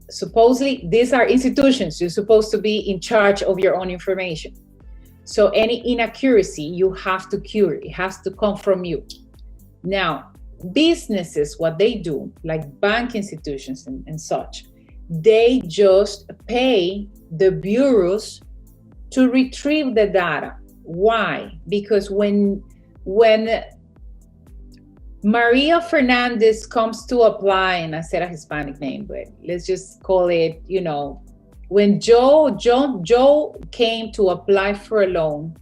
supposedly these are institutions. You're supposed to be in charge of your own information. So any inaccuracy, you have to cure. It has to come from you. Now, businesses, what they do, like bank institutions and such, they just pay the bureaus to retrieve the data. Why? Because when Maria Fernandez comes to apply, and I said a Hispanic name, but let's just call it, when Joe came to apply for a loan,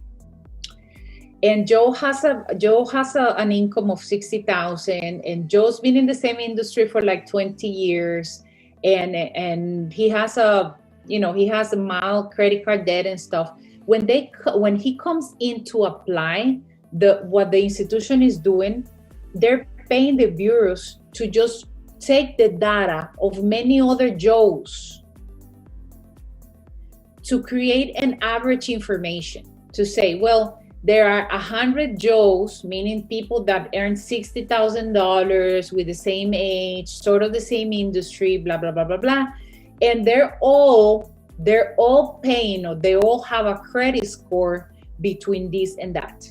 and Joe has an income of $60,000, and Joe's been in the same industry for like 20 years, and he has a mild credit card debt and stuff. When he comes in to apply, what the institution is doing, they're paying the bureaus to just take the data of many other Joes to create an average information to say, well, there are 100 Joes, meaning people that earn $60,000 with the same age, sort of the same industry, blah, blah, blah, blah, blah. And they're all paying, or they all have a credit score between this and that.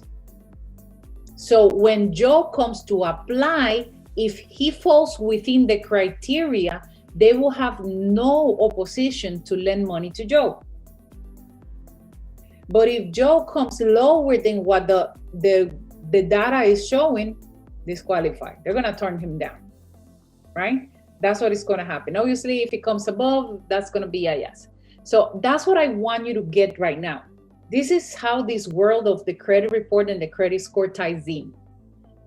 So when Joe comes to apply, if he falls within the criteria, they will have no opposition to lend money to Joe. But if Joe comes lower than what the data is showing, disqualified. They're going to turn him down, right? That's what is going to happen. Obviously, if it comes above, that's going to be a yes. So that's what I want you to get right now. This is how this world of the credit report and the credit score ties in.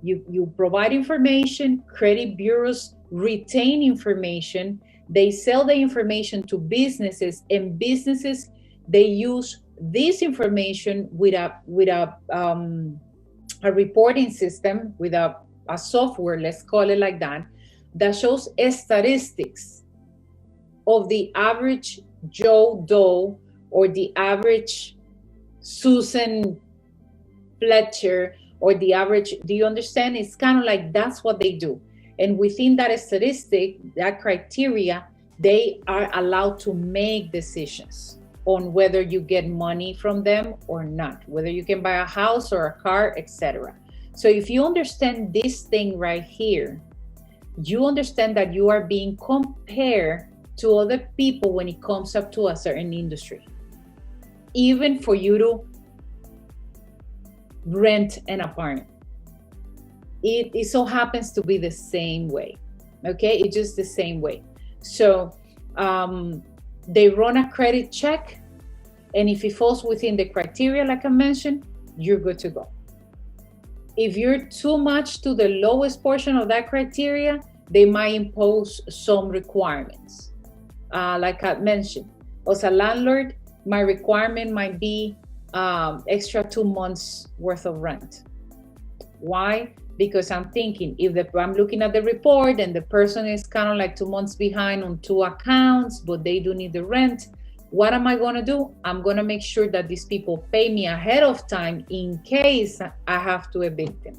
You provide information, credit bureaus retain information, They sell the information to businesses, and businesses, they use this information with a reporting system, with a software, let's call it like that, that shows statistics of the average Joe Doe or the average Susan Fletcher or the average, do you understand? It's kind of like that's what they do. And within that statistic, that criteria, they are allowed to make decisions on whether you get money from them or not, whether you can buy a house or a car, etc. So if you understand this thing right here, you understand that you are being compared to other people when it comes up to a certain industry. Even for you to rent an apartment, it so happens to be the same way. Okay, it's just the same way. So they run a credit check, and if it falls within the criteria, like I mentioned, you're good to go. If you're too much to the lowest portion of that criteria, they might impose some requirements. Like I mentioned, as a landlord, my requirement might be extra 2 months worth of rent. Why? Because I'm thinking, if I'm looking at the report and the person is kind of like 2 months behind on 2 accounts, but they do need the rent, what am I going to do? I'm going to make sure that these people pay me ahead of time in case I have to evict them.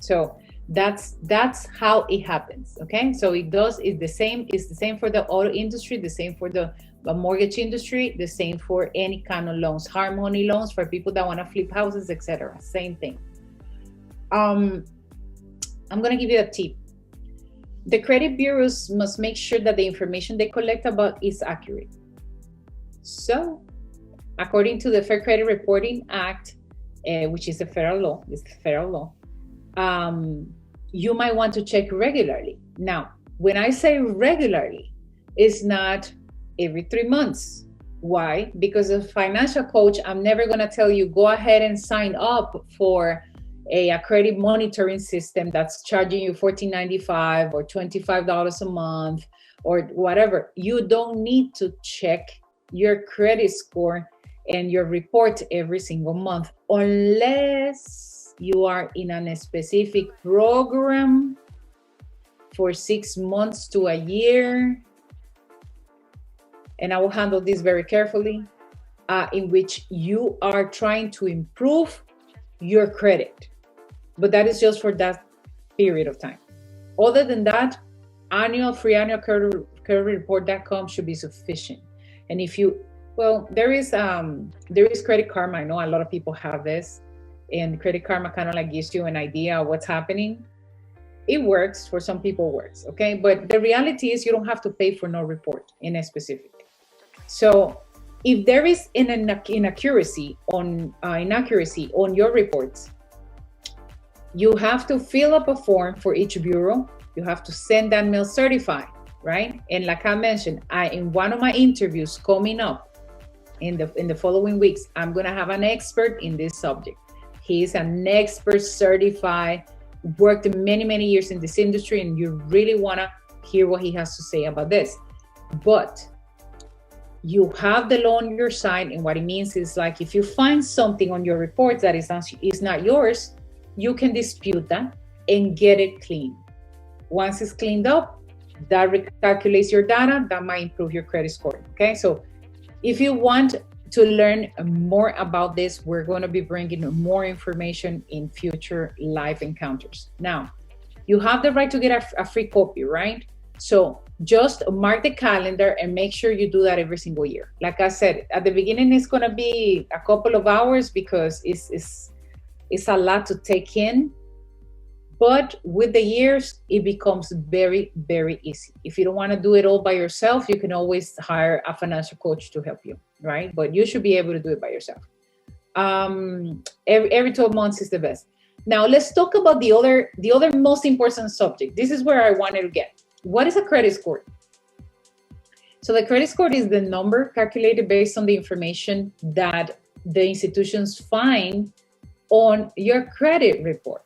So that's how it happens. Okay, so it's the same for the auto industry, the same for the mortgage industry, the same for any kind of loans, hard money loans for people that want to flip houses, etc. Same thing. I'm going to give you a tip. The credit bureaus must make sure that the information they collect about is accurate. So, according to the Fair Credit Reporting Act, which is a federal law, you might want to check regularly. Now, when I say regularly, it's not every 3 months. Why? Because as a financial coach, I'm never going to tell you, go ahead and sign up for a credit monitoring system that's charging you $14.95 or $25 a month or whatever. You don't need to check your credit score and your report every single month unless you are in a specific program for 6 months to a year. And I will handle this very carefully, in which you are trying to improve your credit. But that is just for that period of time. Other than that, free annual credit report.com should be sufficient. And if you, there is Credit Karma. I know a lot of people have this, and Credit Karma kind of like gives you an idea of what's happening. It works, for some people works, okay? But the reality is you don't have to pay for no report in a specific. So if there is an inaccuracy on your reports, you have to fill up a form for each bureau. You have to send that mail certified, right? And like I mentioned, in one of my interviews coming up in the following weeks, I'm gonna have an expert in this subject. He's an expert, certified, worked many, many years in this industry, and you really wanna hear what he has to say about this. But you have the law on your side, and what it means is, like, if you find something on your reports that is not yours, you can dispute that and get it clean. Once it's cleaned up, that recalculates your data, that might improve your credit score. Okay, so if you want to learn more about this, we're going to be bringing more information in future live encounters. Now, you have the right to get a free copy, right? So just mark the calendar and make sure you do that every single year. Like I said, at the beginning, it's going to be a couple of hours because it's a lot to take in. But with the years, it becomes very, very easy. If you don't want to do it all by yourself, you can always hire a financial coach to help you, right? But you should be able to do it by yourself. Every 12 months is the best. Now, let's talk about the other most important subject. This is where I wanted to get. What is a credit score? So the credit score is the number calculated based on the information that the institutions find on your credit report.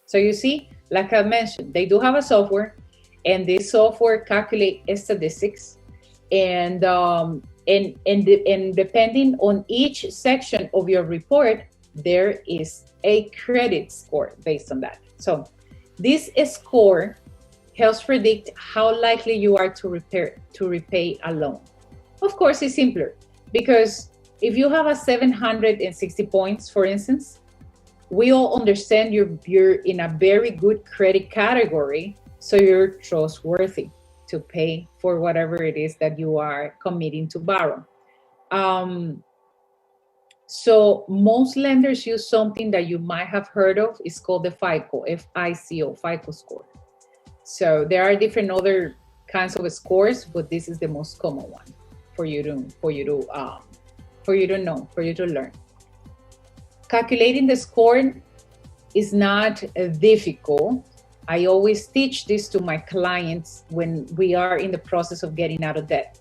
So you see, like I mentioned, they do have a software, and this software calculate statistics, and depending on each section of your report, there is a credit score based on that. So this score helps predict how likely you are to repay a loan. Of course, it's simpler because if you have a 760 points, for instance, we all understand you're in a very good credit category, so you're trustworthy to pay for whatever it is that you are committing to borrow. Um, so most lenders use something that you might have heard of. It's called the FICO, FICO, FICO score. So there are different other kinds of scores, but this is the most common one for you to know, for you to learn. Calculating the score is not difficult. I always teach this to my clients when we are in the process of getting out of debt.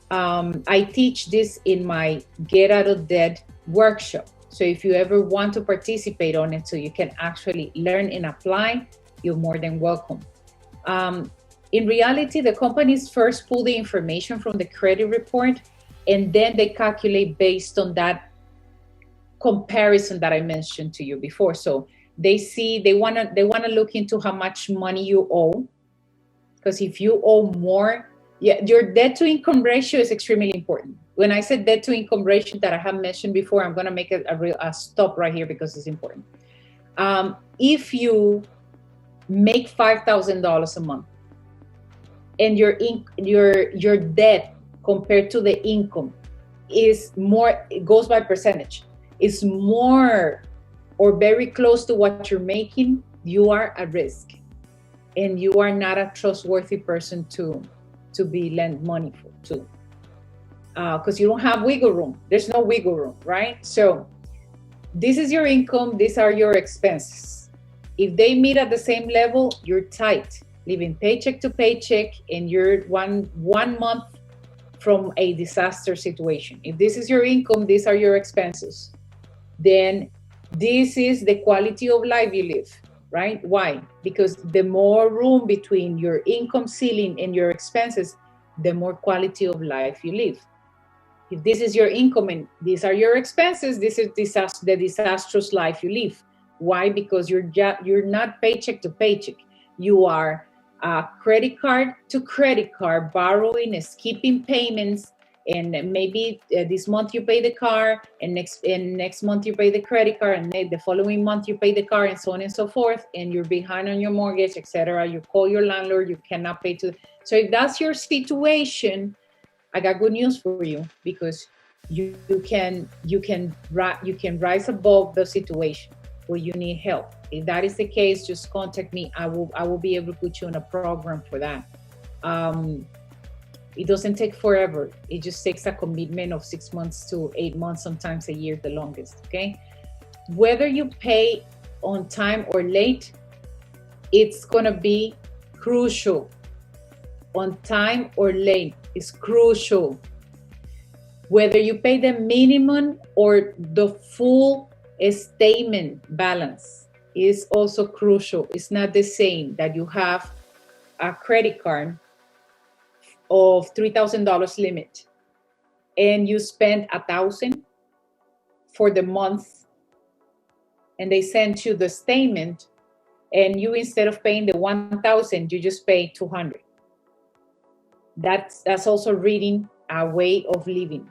I teach this in my Get Out of Debt workshop. So if you ever want to participate on it so you can actually learn and apply, you're more than welcome. In reality, the companies first pull the information from the credit report, and then they calculate based on that comparison that I mentioned to you before. So they want to look into how much money you owe, because if you owe more, your debt to income ratio is extremely important. When I said debt to income ratio that I have mentioned before, I'm going to make a stop right here because it's important. If you make $5,000 a month and your debt compared to the income is more, it goes by percentage, is more or very close to what you're making, you are at risk, and you are not a trustworthy person to be lent money to, because you don't have wiggle room. There's no wiggle room, right? So this is your income, these are your expenses. If they meet at the same level, you're tight, living paycheck to paycheck, and you're one month from a disaster situation. If this is your income, these are your expenses, then this is the quality of life you live, right? Why? Because the more room between your income ceiling and your expenses, the more quality of life you live. If this is your income and these are your expenses, this is the disastrous life you live. Why? Because you're not paycheck to paycheck. You are credit card to credit card, borrowing, skipping payments, and maybe this month you pay the car, and next month you pay the credit card, and the following month you pay the car, and so on and so forth, and you're behind on your mortgage, etc. You call your landlord, you cannot pay to. So if that's your situation, I got good news for you, because you can rise above the situation, but you need help. If that is the case, just contact me. I will be able to put you in a program for that. It doesn't take forever. It just takes a commitment of 6 months to 8 months, sometimes a year, the longest, okay? Whether you pay on time or late, it's gonna be crucial. On time or late is crucial. Whether you pay the minimum or the full statement balance is also crucial. It's not the same that you have a credit card of $3,000 limit and you spend $1,000 for the month, and they send you the statement, and you, instead of paying the $1,000, you just pay $200. That's also reading a way of living.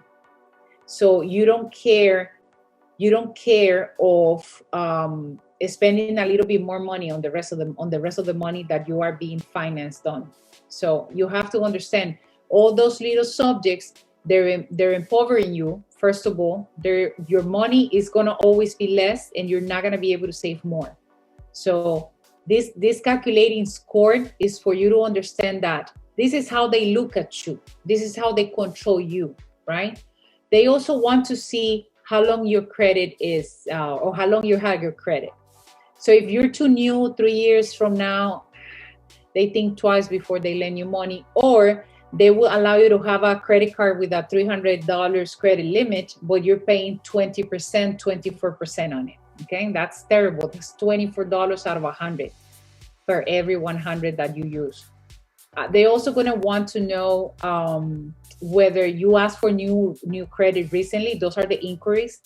So you don't care of spending a little bit more money on the rest of the money that you are being financed on. So you have to understand all those little subjects, they're empowering you. First of all, your money is going to always be less, and you're not going to be able to save more. So this calculating score is for you to understand that this is how they look at you. This is how they control you, right? They also want to see how long your credit is, or how long you have your credit. So if you're too new, 3 years from now, they think twice before they lend you money, or they will allow you to have a credit card with a $300 credit limit, but you're paying 20%, 24% on it. Okay, that's terrible. That's $24 out of 100 for every 100 that you use. They're also going to want to know whether you asked for new credit recently. Those are the inquiries.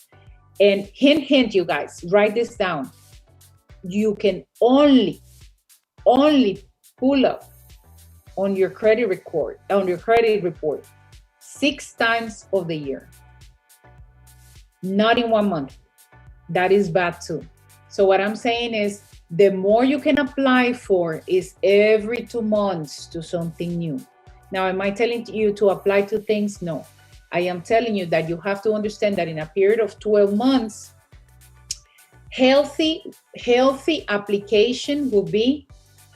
And hint, you guys, write this down. You can only pull up on your credit report 6 times of the year, not in 1 month. That is bad too. So what I'm saying is, the more you can apply for is every 2 months to something new. Now, am I telling you to apply to things? No. I am telling you that you have to understand that in a period of 12 months, healthy application will be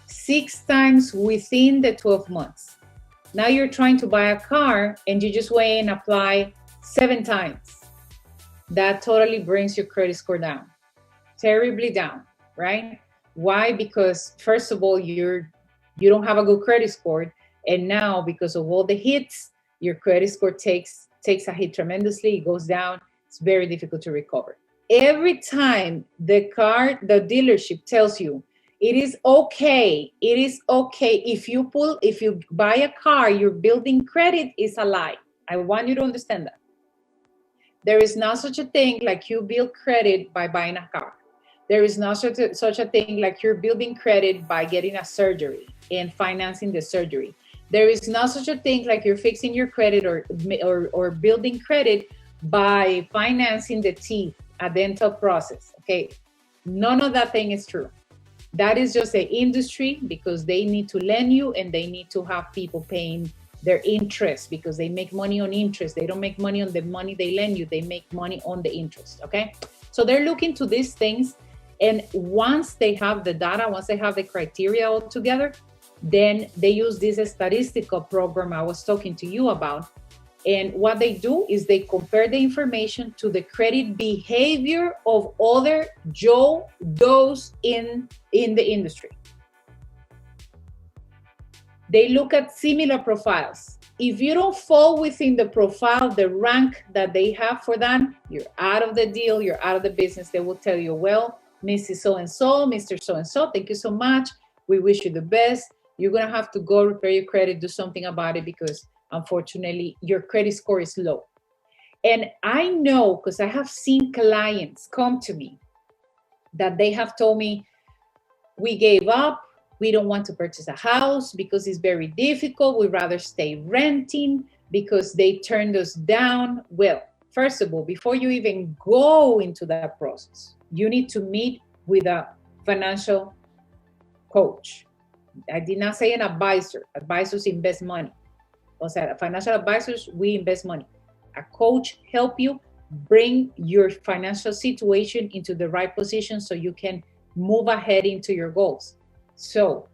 6 times within the 12 months. Now you're trying to buy a car and you just wait and apply 7 times. That totally brings your credit score down, terribly down, right? Why? Because first of all, you don't have a good credit score, and now because of all the hits, your credit score takes a hit tremendously. It goes down. It's very difficult to recover. Every time the dealership tells you it is okay if you buy a car, you're building credit, is a lie. I want you to understand that. There is not such a thing like you build credit by buying a car. There is not such a thing like you're building credit by getting a surgery and financing the surgery. There is not such a thing like you're fixing your credit or building credit by financing the teeth, a dental process. Okay, none of that thing is true. That is just the industry, because they need to lend you and they need to have people paying their interest, because they make money on interest. They don't make money on the money they lend you. They make money on the interest. Okay, so they're looking to these things. And once they have the data, once they have the criteria all together, then they use this statistical program I was talking to you about. And what they do is they compare the information to the credit behavior of other Joe Does in the industry. They look at similar profiles. If you don't fall within the profile, the rank that they have for that, you're out of the deal, you're out of the business. They will tell you, well, Mrs. So-and-so, Mr. So-and-so, thank you so much. We wish you the best. You're going to have to go repair your credit, do something about it, because unfortunately, your credit score is low. And I know, because I have seen clients come to me that they have told me, we gave up. We don't want to purchase a house because it's very difficult. We'd rather stay renting because they turned us down. Well, first of all, before you even go into that process, you need to meet with a financial coach. I did not say an advisor. Advisors invest money. O sea, financial advisors, we invest money. A coach help you bring your financial situation into the right position so you can move ahead into your goals. So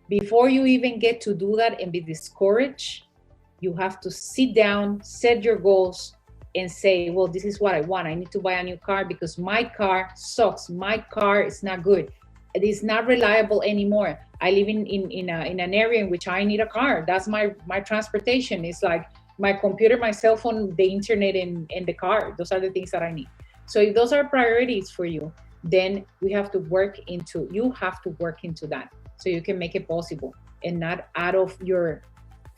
before you even get to do that and be discouraged, you have to sit down, set your goals, and say, well, this is what I want. I need to buy a new car because my car sucks. My car is not good. It is not reliable anymore. I live in an area in which I need a car. That's my transportation. It's like my computer, my cell phone, the internet, and the car. Those are the things that I need. So if those are priorities for you, then you have to work into that so you can make it possible and not out of your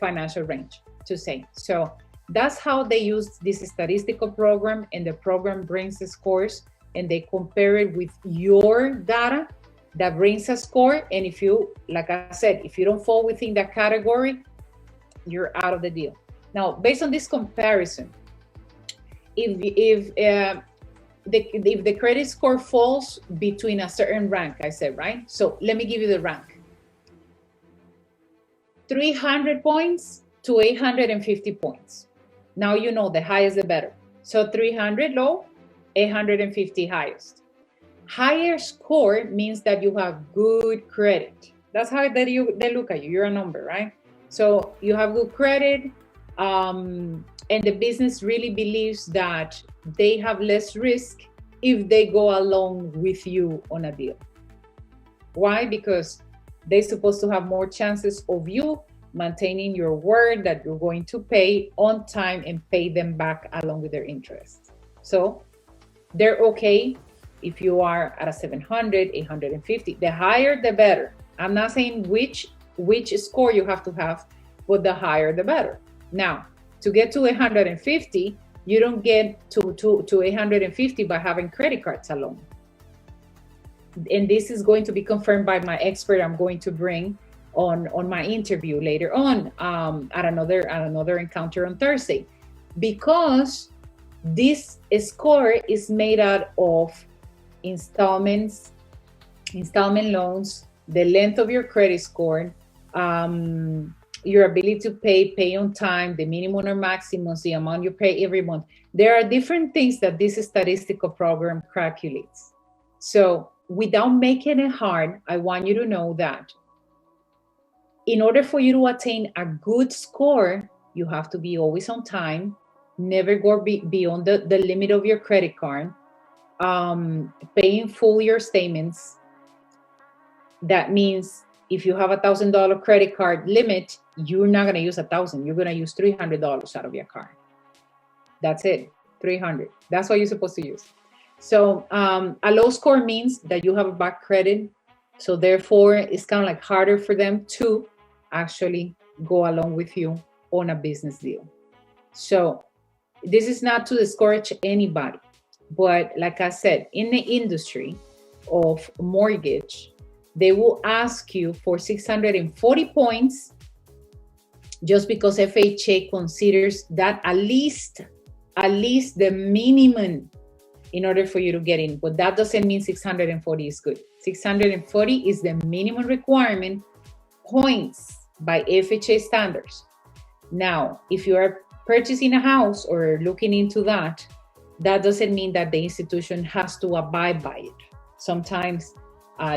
financial range, to say. So that's how they use this statistical program, and the program brings the scores and they compare it with your data. That brings a score, and if you, like I said, if you don't fall within that category, you're out of the deal. Now, based on this comparison, if the credit score falls between a certain rank, I said, right? So let me give you the rank. 300 points to 850 points. Now you know the highest the better. So 300 low, 850 highest. Higher score means that you have good credit. That's how they look at you. You're a number, right? So you have good credit, and the business really believes that they have less risk if they go along with you on a deal. Why? Because they're supposed to have more chances of you maintaining your word that you're going to pay on time and pay them back along with their interest. So they're okay if you are at a 700, 850. The higher, the better. I'm not saying which which score you have to have, but the higher the better. Now, to get to 150, you don't get to 850 by having credit cards alone. And this is going to be confirmed by my expert I'm going to bring on my interview later on, at another encounter on Thursday, because this score is made out of installment loans, the length of your credit score, your ability to pay on time, the minimum or maximum, the amount you pay every month. There are different things that this statistical program calculates. So without making it hard, I want you to know that in order for you to attain a good score, you have to be always on time, never go beyond the limit of your credit card, paying full your statements. That means if you have $1,000 credit card limit, you're not going to use $1,000. You're going to use $300 out of your card. That's it, 300. That's what you're supposed to use. So a low score means that you have a bad credit. So therefore, it's kind of like harder for them to actually go along with you on a business deal. So this is not to discourage anybody, but like I said, in the industry of mortgage, they will ask you for 640 points just because FHA considers that at least the minimum in order for you to get in. But that doesn't mean 640 is good. 640 is the minimum requirement points by FHA standards. Now, if you are purchasing a house or looking into that, that doesn't mean that the institution has to abide by it. Sometimes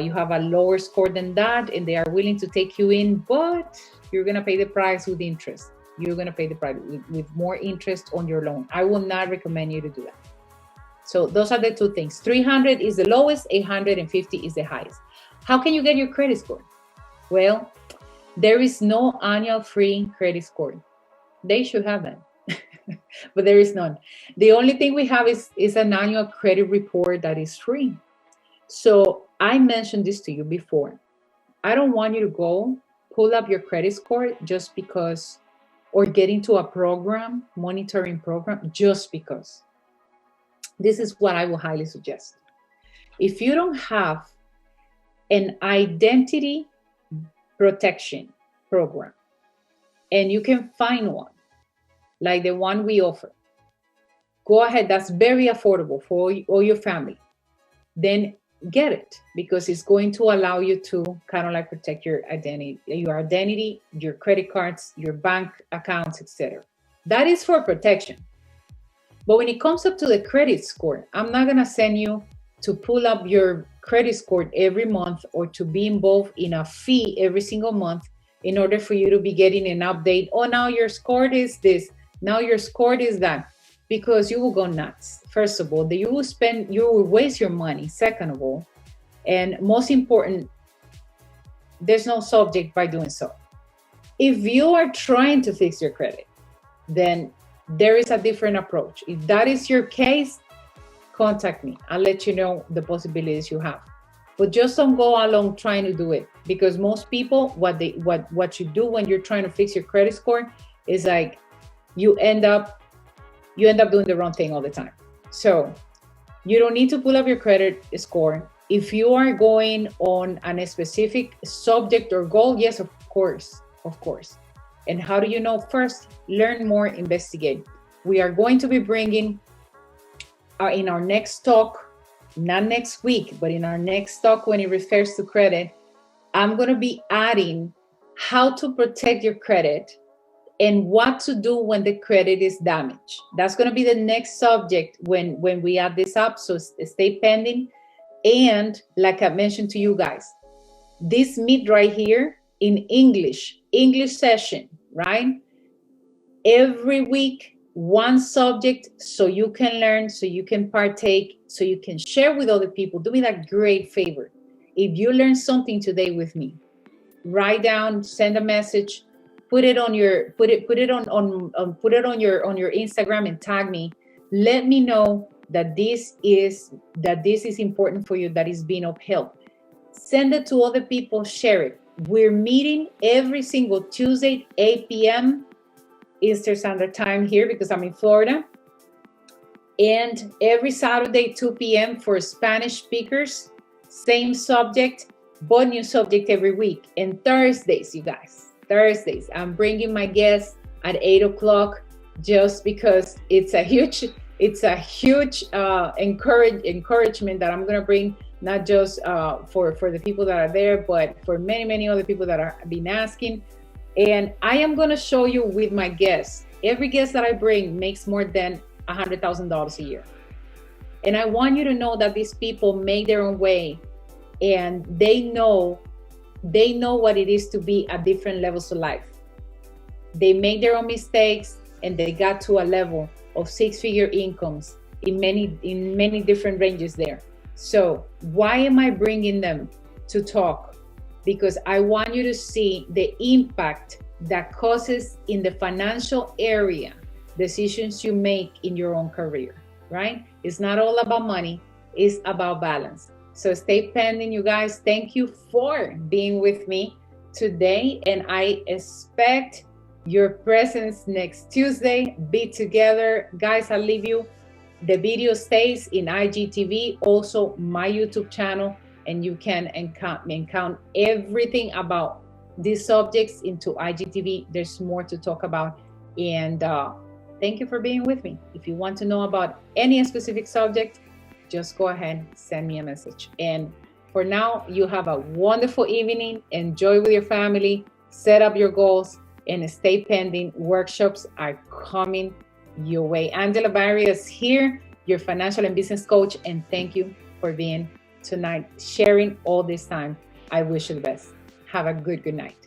you have a lower score than that and they are willing to take you in, but you're going to pay the price with interest. You're going to pay the price with more interest on your loan. I will not recommend you to do that. So those are the two things. 300 is the lowest, 850 is the highest. How can you get your credit score? Well, there is no annual free credit score. They should have that, but there is none. The only thing we have is an annual credit report that is free. So I mentioned this to you before. I don't want you to go pull up your credit score just because, or get into a program, monitoring program, just because. This is what I will highly suggest. If you don't have an identity protection program, and you can find one, like the one we offer, go ahead. That's very affordable for all your family. Then get it, because it's going to allow you to kind of like protect your identity, your credit cards, your bank accounts, etc. That is for protection. But when it comes up to the credit score, I'm not going to send you to pull up your credit score every month or to be involved in a fee every single month in order for you to be getting an update. Oh, now your score is this. Now your score is that. Because you will go nuts. First of all, you will waste your money. Second of all, and most important, there's no subject by doing so. If you are trying to fix your credit, then there is a different approach. If that is your case, contact me. I'll let you know the possibilities you have. But just don't go along trying to do it, because most people, what you do when you're trying to fix your credit score is like you end up doing the wrong thing all the time. So you don't need to pull up your credit score. If you are going on a specific subject or goal, yes, of course. And how do you know? First, learn more, investigate. We are going to be bringing in our next talk, not next week, but in our next talk when it refers to credit, I'm going to be adding how to protect your credit and what to do when the credit is damaged. That's going to be the next subject when we add this up, so stay pending. And like I mentioned to you guys, this meet right here in English session, right? Every week, one subject, so you can learn, so you can partake, so you can share with other people. Do me that great favor. If you learn something today with me, write down, send a message, put it on your Instagram and tag me. Let me know that this is important for you, that is being of help. Send it to other people, share it. We're meeting every single Tuesday, 8 p.m. Eastern Standard Time here because I'm in Florida. And every Saturday, 2 p.m. for Spanish speakers, same subject, but new subject every week. And Thursdays, you guys, Thursdays, I'm bringing my guests at 8 o'clock just because it's a huge encouragement that I'm going to bring, not just for the people that are there, but for many, many other people that are been asking. And I am going to show you with my guests. Every guest that I bring makes more than $100,000 a year. And I want you to know that these people make their own way, and they know what it is to be at different levels of life. They make their own mistakes, and they got to a level of six-figure incomes in many different ranges there. So why am I bringing them to talk? Because I want you to see the impact that causes in the financial area decisions you make in your own career, right? It's not all about money, it's about balance. So stay pending, you guys. Thank you for being with me today, and I expect your presence next Tuesday. Be together. Guys, I'll leave you. The video stays in IGTV, also my YouTube channel, and you can encounter everything about these subjects into IGTV. There's more to talk about. And thank you for being with me. If you want to know about any specific subject, just go ahead, send me a message. And for now, you have a wonderful evening. Enjoy with your family, set up your goals, and stay pending. Workshops are coming your way. Angela Barrios here, your financial and business coach. And thank you for being tonight, sharing all this time. I wish you the best. Have a good night.